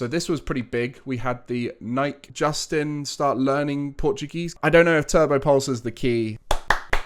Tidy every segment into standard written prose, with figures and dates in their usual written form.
So this was pretty big. We had the Nike Justin start learning Portuguese. I don't know if Turbo Pulse is the key.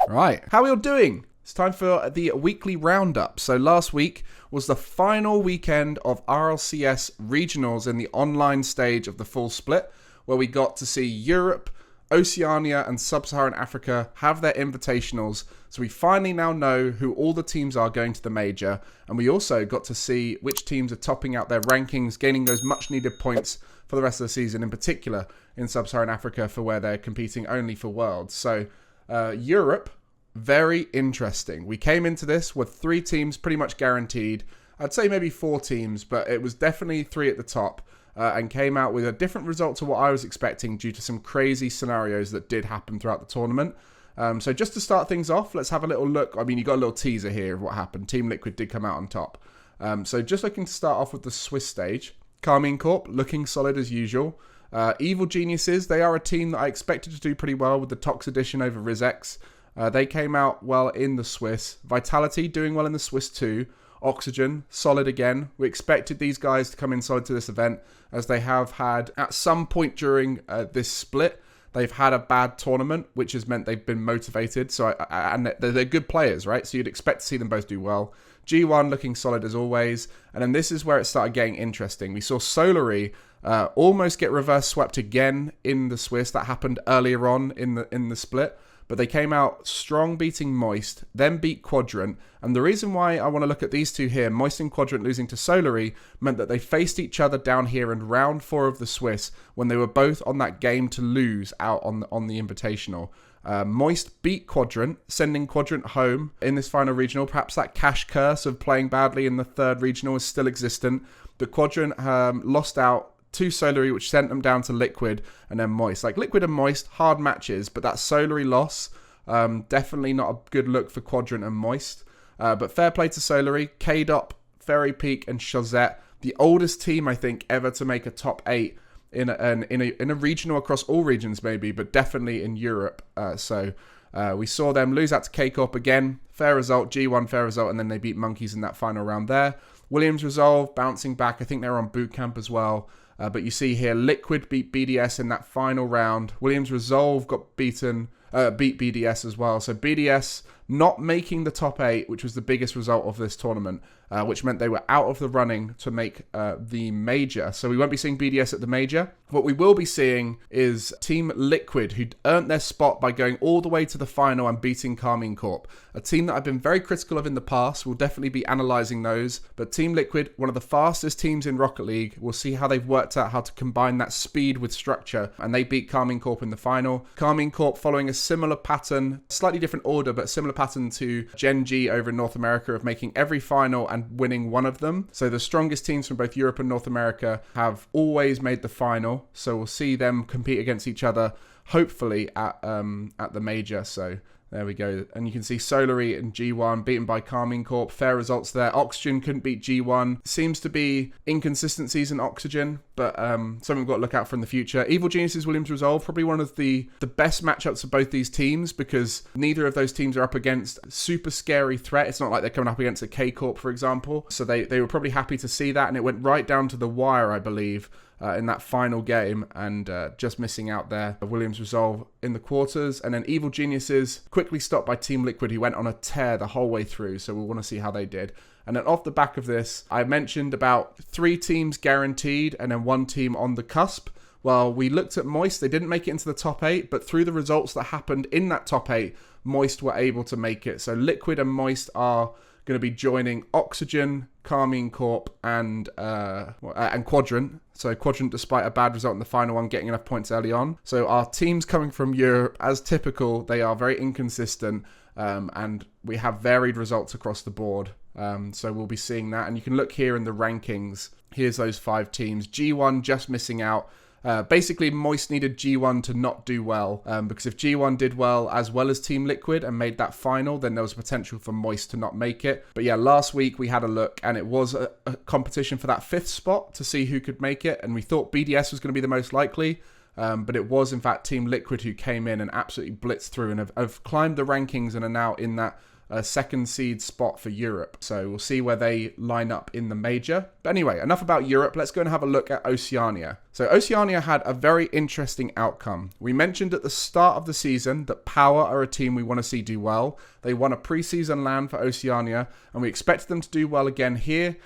Right, how are we all doing? It's time for the weekly roundup. So last week was the final weekend of RLCS regionals in the online stage of the full split, where we got to see Europe, Oceania and Sub-Saharan Africa have their invitationals. So we finally now know who all the teams are going to the major. And we also got to see which teams are topping out their rankings, gaining those much needed points for the rest of the season, in particular in Sub-Saharan Africa for where they're competing only for Worlds. So Europe, very interesting. We came into this with 3 teams pretty much guaranteed. I'd say maybe 4 teams, but it was definitely 3 at the top. And came out with a different result to what I was expecting due to some crazy scenarios that did happen throughout the tournament. So just to start things off, let's have a little look. I mean, you got a little teaser here of what happened. Team Liquid did come out on top. So just looking to start off with the Swiss stage. Carmine Corp looking solid as usual. Evil Geniuses, they are a team that I expected to do pretty well with the Tox edition over RizX. They came out well in the Swiss. Vitality doing well in the Swiss too. Oxygen, solid again. We expected these guys to come in solid to this event, as they have had, at some point during this split, they've had a bad tournament, which has meant they've been motivated. And they're good players, right? So you'd expect to see them both do well. G1 looking solid as always. And then this is where it started getting interesting. We saw Solary almost get reverse swept again in the Swiss. That happened earlier on in the split. But they came out strong, beating Moist, then beat Quadrant. And the reason why I want to look at these two here, Moist and Quadrant losing to Solary, meant that they faced each other down here in round 4 of the Swiss, when they were both on that game to lose out on the Invitational. Moist beat Quadrant, sending Quadrant home in this final regional. Perhaps that cash curse of playing badly in the 3rd regional is still existent. But Quadrant lost out to Solary, which sent them down to Liquid and then Moist. Like Liquid and Moist, hard matches, but that Solary loss, definitely not a good look for Quadrant and Moist. But fair play to Solary, K-Dop, Ferry Peak and Chazette, the oldest team I think ever to make a top 8 in a regional across all regions maybe, but definitely in Europe. So we saw them lose out to K-Corp again. Fair result, G1 fair result, and then they beat Monkeys in that final round there. Williams Resolve bouncing back. I think they're on boot camp as well. But you see here, Liquid beat BDS in that final round. Williams Resolve got beat BDS as well. So BDS not making the top 8, which was the biggest result of this tournament, which meant they were out of the running to make the major. So we won't be seeing BDS at the major. What we will be seeing is Team Liquid, who earned their spot by going all the way to the final and beating Carmine Corp. A team that I've been very critical of in the past. We'll definitely be analysing those. But Team Liquid, one of the fastest teams in Rocket League. We'll see how they've worked out how to combine that speed with structure. And they beat Carmine Corp in the final. Carmine Corp following a similar pattern, slightly different order, but similar pattern to Gen G over in North America of making every final and winning one of them. So the strongest teams from both Europe and North America have always made the final. So we'll see them compete against each other, hopefully at the major. So there we go. And you can see Solary and G1 beaten by Carmine Corp. Fair results there. Oxygen couldn't beat G1. Seems to be inconsistencies in Oxygen, but something we've got to look out for in the future. Evil Geniuses, Williams Resolve, probably one of the best matchups of both these teams, because neither of those teams are up against a super scary threat. It's not like they're coming up against a K-Corp, for example. So they were probably happy to see that, and it went right down to the wire, I believe, in that final game, and just missing out there. Williams Resolve in the quarters, and then Evil Geniuses quickly stopped by Team Liquid, who went on a tear the whole way through, so we'll want to see how they did. And then off the back of this, I mentioned about 3 teams guaranteed and then 1 team on the cusp. Well, we looked at Moist. They didn't make it into the top 8, but through the results that happened in that top 8, Moist were able to make it. So Liquid and Moist are going to be joining Oxygen, Carmine Corp, and Quadrant. So Quadrant, despite a bad result in the final one, getting enough points early on. So our teams coming from Europe, as typical, they are very inconsistent, and we have varied results across the board. So we'll be seeing that. And you can look here in the rankings. Here's those 5 teams. G1 just missing out. Basically, Moist needed G1 to not do well, because if G1 did well as Team Liquid and made that final, then there was potential for Moist to not make it. But yeah, last week we had a look, and it was a competition for that 5th spot to see who could make it, and we thought BDS was going to be the most likely, but it was in fact Team Liquid who came in and absolutely blitzed through and have climbed the rankings and are now in that second seed spot for Europe. So we'll see where they line up in the major. But anyway, enough about Europe. Let's go and have a look at Oceania. So Oceania had a very interesting outcome. We mentioned at the start of the season that Power are a team we want to see do well. They won a preseason LAN for Oceania, and we expected them to do well again here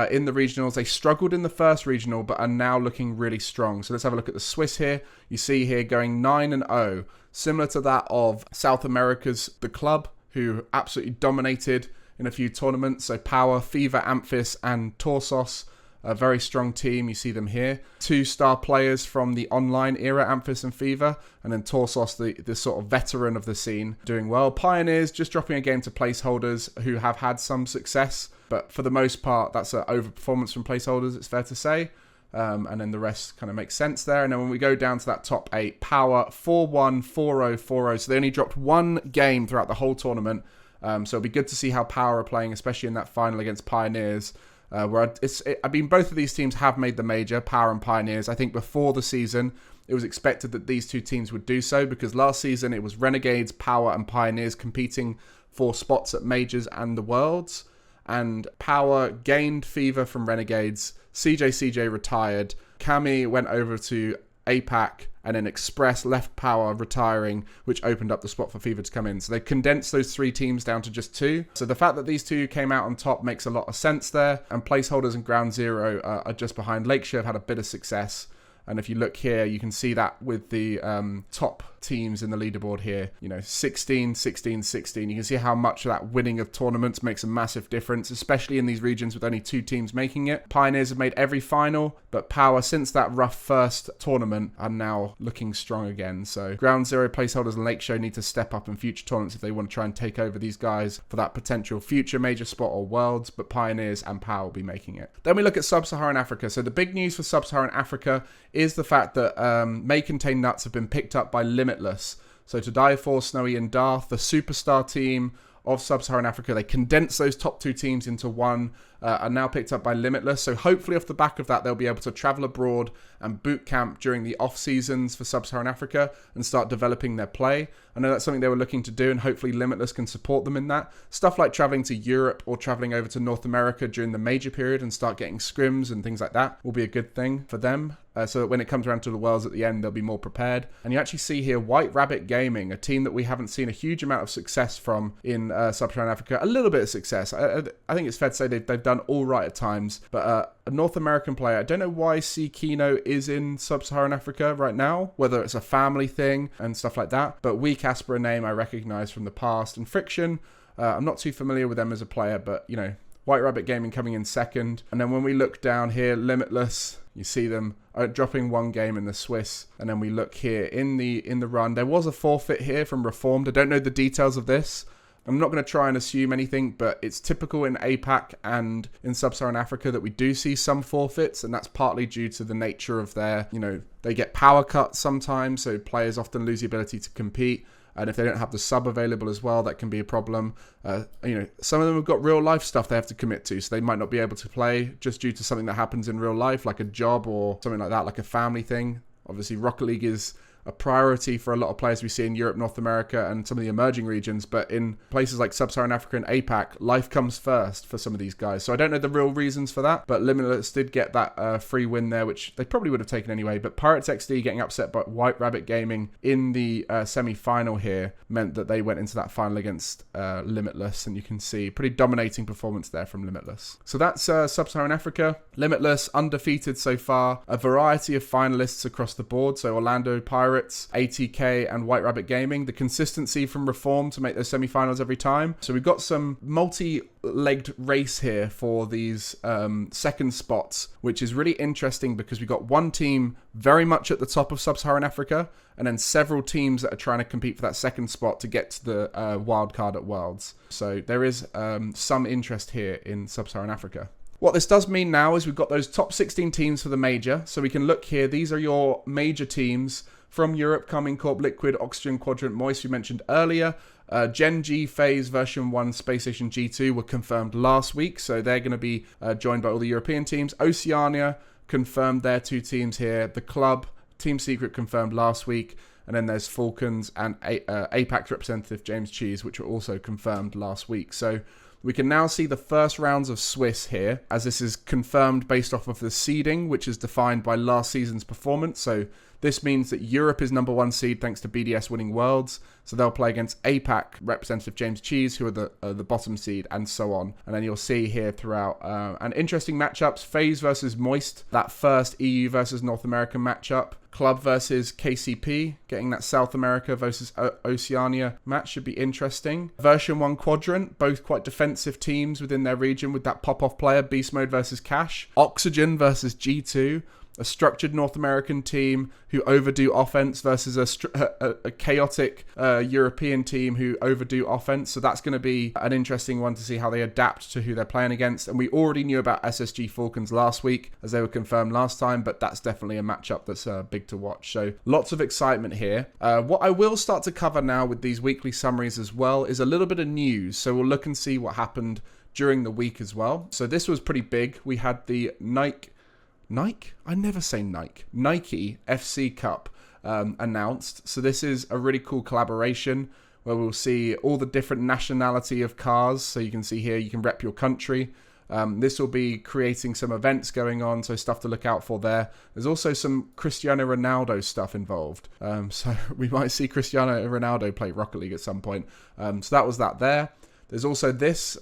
in the regionals. They struggled in the first regional, but are now looking really strong. So let's have a look at the Swiss here. You see here going 9-0, similar to that of South America's The Club, who absolutely dominated in a few tournaments. So Power, Fever, Amphis, and Torsos, a very strong team. You see them here. 2-star players from the online era, Amphis and Fever, and then Torsos, the sort of veteran of the scene, doing well. Pioneers just dropping a game to placeholders who have had some success, but for the most part, that's an overperformance from placeholders, it's fair to say. And then the rest kind of makes sense there. And then when we go down to that top 8, Power 4-1, 4-0, 4-0. So they only dropped one game throughout the whole tournament. So it'll be good to see how Power are playing, especially in that final against Pioneers. Both of these teams have made the major, Power and Pioneers. I think before the season, it was expected that these two teams would do so, because last season it was Renegades, Power, and Pioneers competing for spots at majors and the Worlds. And Power gained Fever from Renegades. CJ retired. Cami went over to APAC, and then Express left Power, retiring, which opened up the spot for Fever to come in. So they condensed those 3 teams down to just 2. So the fact that these 2 came out on top makes a lot of sense there. And placeholders and Ground Zero are just behind. Lakeshore have had a bit of success. And if you look here, you can see that with the top teams in the leaderboard here, 16, 16, 16. You can see how much that winning of tournaments makes a massive difference, especially in these regions with only 2 teams making it. Pioneers have made every final, but Power, since that rough first tournament, are now looking strong again. So Ground Zero, placeholders, and Lakeshore need to step up in future tournaments if they want to try and take over these guys for that potential future major spot or Worlds, but Pioneers and Power will be making it. Then we look at Sub-Saharan Africa. So the big news for Sub-Saharan Africa is the fact that May Contain Nuts have been picked up by Limitless. So to Die For, Snowy, and Darth, the superstar team of Sub-Saharan Africa, they condensed those top 2 teams into one, are now picked up by Limitless. So hopefully off the back of that, they'll be able to travel abroad and boot camp during the off seasons for Sub-Saharan Africa and start developing their play. I know that's something they were looking to do, and hopefully Limitless can support them in that. Stuff like traveling to Europe or traveling over to North America during the major period and start getting scrims and things like that will be a good thing for them. So that when it comes around to the Worlds at the end, they'll be more prepared. And you actually see here White Rabbit Gaming, a team that we haven't seen a huge amount of success from in Sub-Saharan Africa. A little bit of success. I think it's fair to say they've done all right at times. But a North American player, I don't know why C Kino is in Sub-Saharan Africa right now, whether it's a family thing and stuff like that. But Weak Aspera name I recognize from the past. And Friction, I'm not too familiar with them as a player, but White Rabbit Gaming coming in second. And then when we look down here, Limitless, you see them dropping one game in the Swiss. And then we look here in the run. There was a forfeit here from Reformed. I don't know the details of this. I'm not going to try and assume anything, but it's typical in APAC and in Sub-Saharan Africa that we do see some forfeits, and that's partly due to the nature of their, they get power cuts sometimes, so players often lose the ability to compete. And if they don't have the sub available as well, that can be a problem. Some of them have got real life stuff they have to commit to, so they might not be able to play just due to something that happens in real life, like a job or something like that, like a family thing. Obviously, Rocket League is a priority for a lot of players we see in Europe, North America, and some of the emerging regions. But in places like Sub-Saharan Africa and APAC, life comes first for some of these guys. So I don't know the real reasons for that, but Limitless did get that free win there, which they probably would have taken anyway. But Pirates XD getting upset by White Rabbit Gaming in the semi-final here meant that they went into that final against Limitless, and you can see pretty dominating performance there from Limitless. So that's Sub-Saharan Africa. Limitless undefeated so far. A variety of finalists across the board. So Orlando Pirates, ATK, and White Rabbit Gaming. The consistency from Reform to make those semi-finals every time. So we've got some multi-legged race here for these second spots, which is really interesting because we've got one team very much at the top of Sub-Saharan Africa, and then several teams that are trying to compete for that second spot to get to the wild card at Worlds. So there is some interest here in Sub-Saharan Africa. What this does mean now is we've got those top 16 teams for the major. So we can look here. These are your major teams from Europe: Coming Corp, Liquid, Oxygen, Quadrant, Moist, we mentioned earlier. Gen G, Phase, Version 1, Space Station G2 were confirmed last week. So they're going to be joined by all the European teams. Oceania confirmed their 2 teams here. The Club, Team Secret confirmed last week. And then there's Falcons and APAC representative James Cheese, which were also confirmed last week. So we can now see the first rounds of Swiss here, as this is confirmed based off of the seeding, which is defined by last season's performance. So this means that Europe is number 1 seed thanks to BDS winning Worlds. So they'll play against APAC representative James Cheese, who are the bottom seed, and so on. And then you'll see here throughout an interesting matchups: FaZe versus Moist, that first EU versus North American matchup. Club versus KCP, getting that South America versus Oceania match should be interesting. Version 1 Quadrant, both quite defensive teams within their region with that pop-off player, Beast Mode versus Cash. Oxygen versus G2, a structured North American team who overdo offense versus a chaotic European team who overdo offense. So that's going to be an interesting one to see how they adapt to who they're playing against. And we already knew about SSG Falcons last week, as they were confirmed last time, but that's definitely a matchup that's big to watch. So lots of excitement here. What I will start to cover now with these weekly summaries as well is a little bit of news. So we'll look and see what happened during the week as well. So this was pretty big. We had the Nike FC Cup announced. So this is a really cool collaboration where we'll see all the different nationality of cars. So you can see here, you can rep your country. This will be creating some events going on, so stuff to look out for there. There's also some Cristiano Ronaldo stuff involved. So we might see Cristiano Ronaldo play Rocket League at some point. So that was that there. There's also this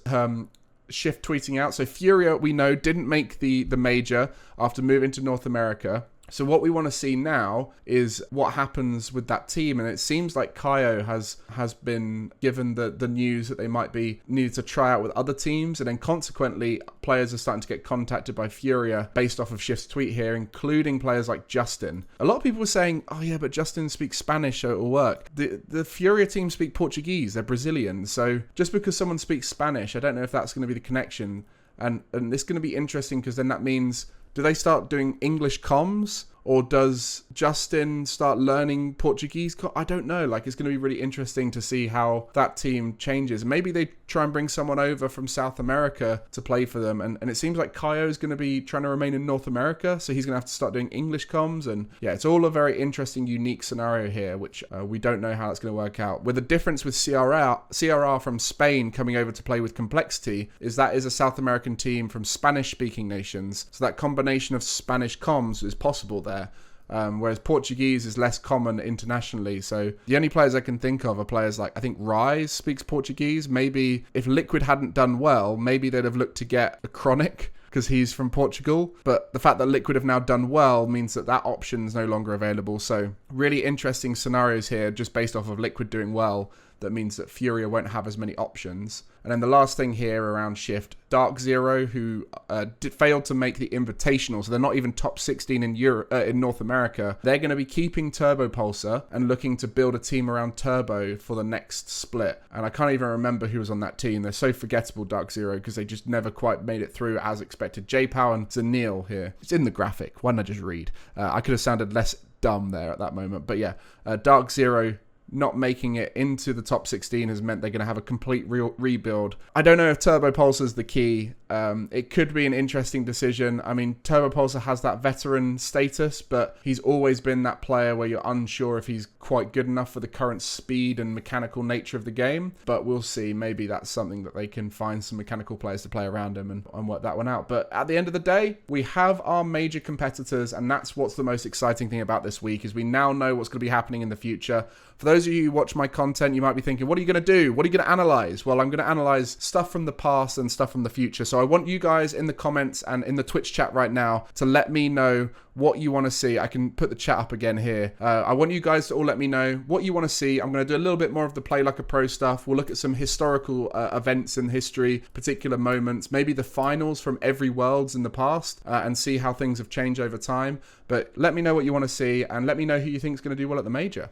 Shift tweeting out. So Furia, we know, didn't make the major after moving to North America. So what we want to see now is what happens with that team. And it seems like Kaio has been given the news that they might be needed to try out with other teams. And then consequently, players are starting to get contacted by Furia based off of Shift's tweet here, including players like Justin. A lot of people were saying, oh yeah, but Justin speaks Spanish, so it'll work. The Furia team speak Portuguese. They're Brazilian. So just because someone speaks Spanish, I don't know if that's going to be the connection. And it's going to be interesting because then that means, do they start doing English comms, or does Justin start learning Portuguese? I don't know. Like, it's going to be really interesting to see how that team changes. Maybe they try and bring someone over from South America to play for them. And it seems like Kaio is going to be trying to remain in North America, so he's going to have to start doing English comms. And yeah, it's all a very interesting, unique scenario here, which we don't know how it's going to work out. With the difference with CRR from Spain coming over to play with Complexity is that is a South American team from Spanish-speaking nations. So that combination of Spanish comms is possible there. Whereas Portuguese is less common internationally. So the only players I can think of are players like, I think Rise speaks Portuguese. Maybe if Liquid hadn't done well, maybe they'd have looked to get a Chronic because he's from Portugal. But the fact that Liquid have now done well means that option is no longer available. So really interesting scenarios here just based off of Liquid doing well. That means that Furia won't have as many options. And then the last thing here around Shift, Dark Zero, who failed to make the Invitational, so they're not even top 16 in in North America. They're going to be keeping Turbo Pulsar and looking to build a team around Turbo for the next split. And I can't even remember who was on that team. They're so forgettable, Dark Zero, because they just never quite made it through as expected. J-Pow and Zanil here. It's in the graphic. Why don't I just read? I could have sounded less dumb there at that moment. But yeah, Dark Zero not making it into the top 16 has meant they're going to have a complete rebuild. I don't know if Turbo Pulsar is the key. It could be an interesting decision. I mean, Turbo Pulsar has that veteran status, but he's always been that player where you're unsure if he's quite good enough for the current speed and mechanical nature of the game. But we'll see. Maybe that's something that they can find some mechanical players to play around him and work that one out. But at the end of the day, we have our major competitors, and that's what's the most exciting thing about this week, is we now know what's going to be happening in the future. For those of you who watch my content, you might be thinking, what are you going to do? What are you going to analyze? Well, I'm going to analyze stuff from the past and stuff from the future. So I want you guys in the comments and in the Twitch chat right now to let me know what you want to see. I can put the chat up again here. I want you guys to all let me know what you want to see. I'm going to do a little bit more of the Play Like a Pro stuff. We'll look at some historical events in history, particular moments, maybe the finals from every Worlds in the past, and see how things have changed over time. But let me know what you want to see, and let me know who you think is going to do well at the major.